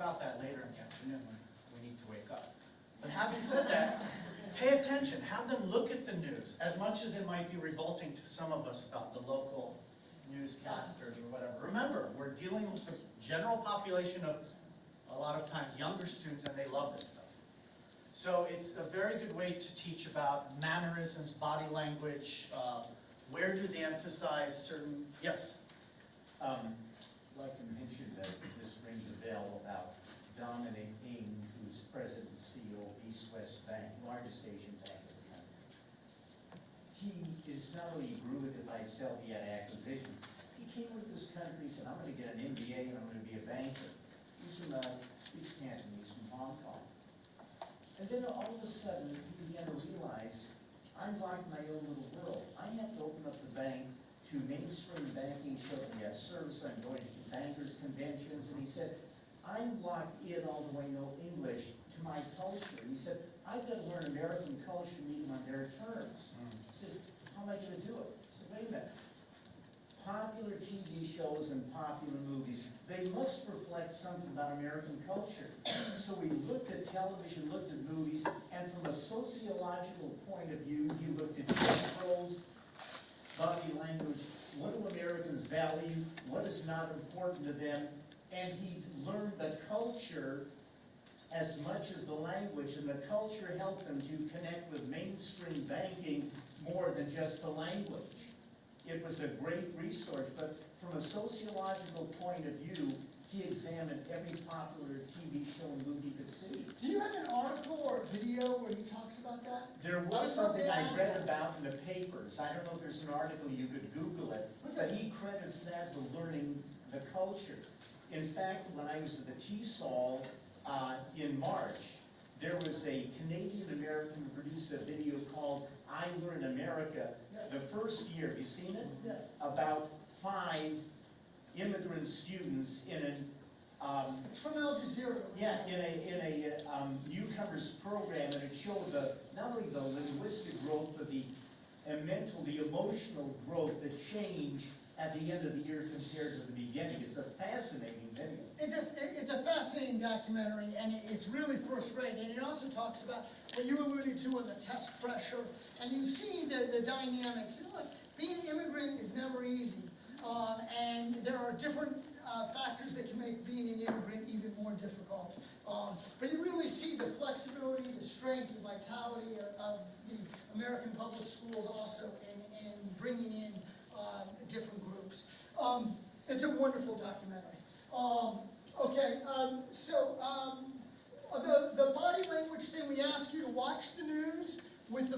about that later in the afternoon when we need to wake up. But having said that, pay attention. Have them look at the news, as much as it might be revolting to some of us about the local newscasters or whatever. Remember, we're dealing with the general population of, a lot of times, younger students, and they love this stuff. So it's a very good way to teach about mannerisms, body language, where do they emphasize certain, yes? I'd like to mention that this rings a bell about Dominic Ng, who's president and CEO of East West Bank, largest Asian bank in the country. He is not only grew it by itself, he had acquisition. He came into this country, he said, I'm going to get an MBA and I'm going to be a banker. He's from, speaks Cantonese from Hong Kong. And then all of a sudden, he began to realize, I'm like my own little world. I have to open up the bank to mainstream banking, show them we have service, I'm going to bankers' conventions, and he said, I'm locked in all the way, no English, to my culture. He said, I've got to learn American culture, meet them on their terms. He said, how am I going to do it? I said, wait a minute. Popular TV shows and popular movies, they must reflect something about American culture. So we looked at television, looked at movies, and from a sociological point of view, he looked at controls, body language, what do Americans value, what is not important to them, and he learned the culture as much as the language, and the culture helped him to connect with mainstream banking more than just the language. It was a great resource, but from a sociological point of view, he examined every popular TV show and movie he could see. Do you have an article or a video where he talks about that? There was something I read about in the papers. I don't know if there's an article, you could Google it, but he credits that to learning the culture. In fact, when I was at the TESOL in March, there was a Canadian-American who produced a video called I Learn America. The first year, have you seen it? Yes. About 5 immigrant students in an It's from Al Jazeera. yeah, in a newcomers program, and it showed not only the linguistic growth, but the mental, the emotional growth, the change at the end of the year compared to the beginning. It's a fascinating video. It's a fascinating documentary, and it's really first rate. And it also talks about what you alluded to with the test pressure, and you see the dynamics. You know, look, being an immigrant is never easy, and there are different factors that can make being an immigrant even more difficult. But you really see the flexibility, the strength, the vitality of the American public schools also in bringing in different groups. It's a wonderful documentary. The body language thing, we ask you to watch the news with the